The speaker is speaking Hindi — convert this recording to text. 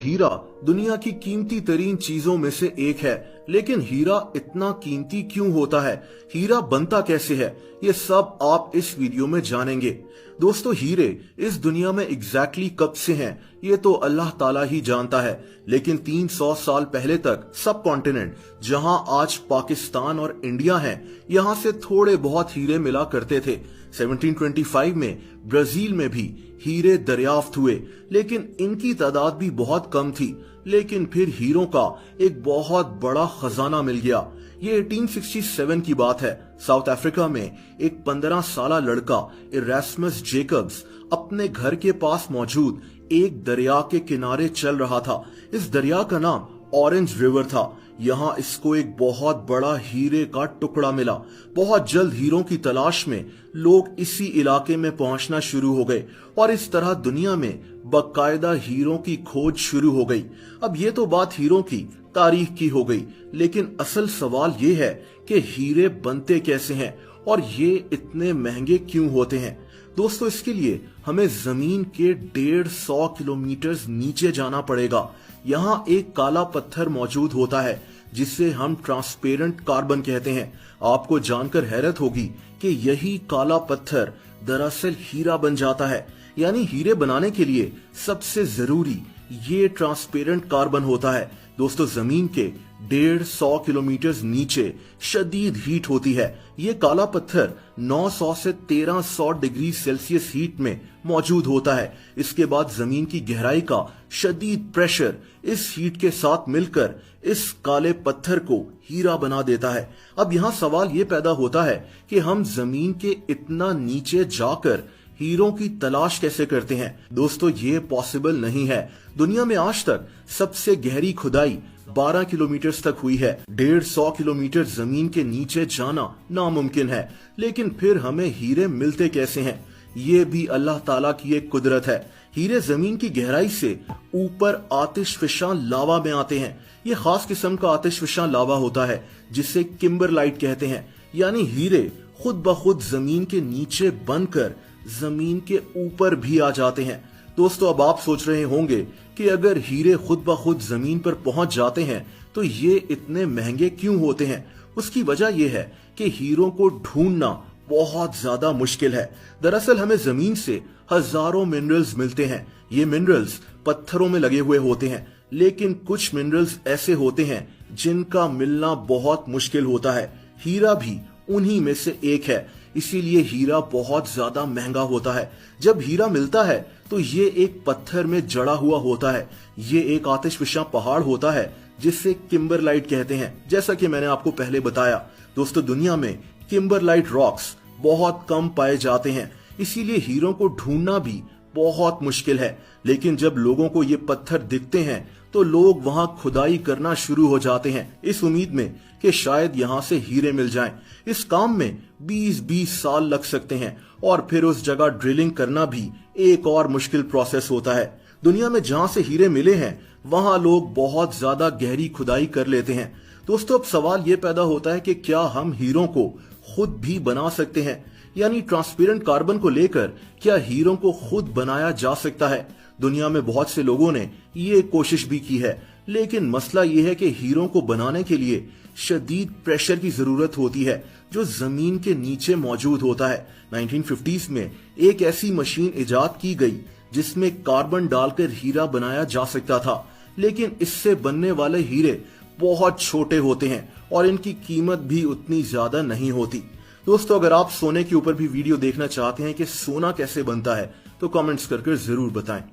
हीरा दुनिया की कीमती तरीन चीजों में से एक है, लेकिन हीरा इतना कीमती क्यों होता है, हीरा बनता कैसे है, ये सब आप इस वीडियो में जानेंगे। दोस्तों, हीरे इस दुनिया में एग्जैक्टली कब से हैं, ये तो अल्लाह ताला ही जानता है, लेकिन 300 साल पहले तक सब कॉन्टिनेंट जहां आज पाकिस्तान और इंडिया है, यहां से थोड़े बहुत हीरे मिला करते थे। 1725 में ब्राजील में भी हीरे दरियाफ्त हुए, लेकिन इनकी तादाद भी बहुत कम थी। लेकिन फिर हीरों का एक बहुत बड़ा खजाना मिल गया। ये 1867 की बात है। साउथ अफ्रीका में एक 15 साल लड़का इरास्मस जेकब्स अपने घर के पास मौजूद एक दरिया के किनारे चल रहा था। इस दरिया का नाम ऑरेंज रिवर था। यहाँ इसको एक बहुत बड़ा हीरे का टुकड़ा मिला। बहुत जल्द हीरों की तलाश में लोग इसी इलाके में पहुंचना शुरू हो गए और इस तरह दुनिया में बाकायदा हीरों की खोज शुरू हो गई। अब ये तो बात हीरों की तारीख की हो गई, लेकिन असल सवाल ये है कि हीरे बनते कैसे हैं और ये इतने महंगे क्यों होते हैं। दोस्तों, इसके लिए हमें जमीन के 150 किलोमीटर नीचे जाना पड़ेगा। यहाँ एक काला पत्थर मौजूद होता है जिसे हम ट्रांसपेरेंट कार्बन कहते हैं। आपको जानकर हैरत होगी कि यही काला पत्थर दरअसल हीरा बन जाता है। यानी हीरे बनाने के लिए सबसे जरूरी ये ट्रांसपेरेंट कार्बन होता है। दोस्तों, जमीन के 150 किलोमीटर नीचे शदीद हीट होती है। ये काला पत्थर 900 से 1300 डिग्री सेल्सियस हीट में मौजूद होता है। इसके बाद जमीन की गहराई का शदीद प्रेशर इस हीट के साथ मिलकर इस काले पत्थर को हीरा बना देता है। अब यहाँ सवाल ये पैदा होता है कि हम जमीन के इतना नीचे जाकर हीरों की तलाश कैसे करते हैं। दोस्तों, ये पॉसिबल नहीं है। दुनिया में आज तक सबसे गहरी खुदाई 12 किलोमीटर तक हुई है। 150 किलोमीटर जमीन के नीचे जाना नामुमकिन है, लेकिन फिर हमें हीरे मिलते कैसे हैं, ये भी अल्लाह ताला की एक कुदरत है। हीरे जमीन की गहराई से ऊपर आतिशफिशां लावा में आते हैं। ये खास किस्म का आतिशफिशां लावा होता है जिसे किम्बरलाइट कहते हैं। यानी हीरे खुद ब खुद जमीन के नीचे बनकर जमीन के ऊपर भी आ जाते हैं। दोस्तों, अब आप सोच रहे होंगे कि अगर हीरे खुद ब खुद जमीन पर पहुंच जाते हैं तो ये इतने महंगे क्यों होते हैं। उसकी वजह यह है कि हीरों को ढूंढना बहुत ज्यादा मुश्किल है। दरअसल हमें जमीन से हजारों मिनरल्स मिलते हैं। ये मिनरल्स पत्थरों में लगे हुए होते हैं, लेकिन कुछ मिनरल्स ऐसे होते हैं जिनका मिलना बहुत मुश्किल होता है। हीरा भी उन्हीं में से एक है। इसीलिए हीरा बहुत ज्यादा महंगा होता है। जब हीरा मिलता है तो ये एक पत्थर में जड़ा हुआ होता है। ये एक आतिशफिशा पहाड़ होता है जिसे किम्बरलाइट कहते हैं। जैसा कि मैंने आपको पहले बताया, दोस्तों, दुनिया में किम्बरलाइट रॉक्स बहुत कम पाए जाते हैं, इसीलिए हीरों को ढूंढना भी बहुत मुश्किल है। लेकिन जब लोगों को ये पत्थर दिखते हैं तो लोग वहां खुदाई करना शुरू हो जाते हैं, इस उम्मीद में कि शायद यहां से हीरे मिल जाएं। इस काम में 20-20 साल लग सकते हैं और फिर उस जगह ड्रिलिंग करना भी एक और मुश्किल प्रोसेस होता है। दुनिया में जहां से हीरे मिले हैं वहां लोग बहुत ज्यादा गहरी खुदाई कर लेते हैं। दोस्तों, अब सवाल ये पैदा होता है कि क्या हम हीरों को खुद भी बना सकते हैं। यानी ट्रांसपेरेंट कार्बन को लेकर क्या हीरों को खुद बनाया जा सकता है। दुनिया में बहुत से लोगों ने ये कोशिश भी की है, लेकिन मसला ये है कि हीरों को बनाने के लिए शदीद प्रेशर की जरूरत होती है जो जमीन के नीचे मौजूद होता है। 1950s में एक ऐसी मशीन इजाद की गई जिसमें कार्बन डालकर हीरा बनाया जा सकता था, लेकिन इससे बनने वाले हीरे बहुत छोटे होते हैं और इनकी कीमत भी उतनी ज्यादा नहीं होती। दोस्तों, अगर आप सोने के ऊपर भी वीडियो देखना चाहते हैं कि सोना कैसे बनता है तो कमेंट्स करके जरूर बताएं।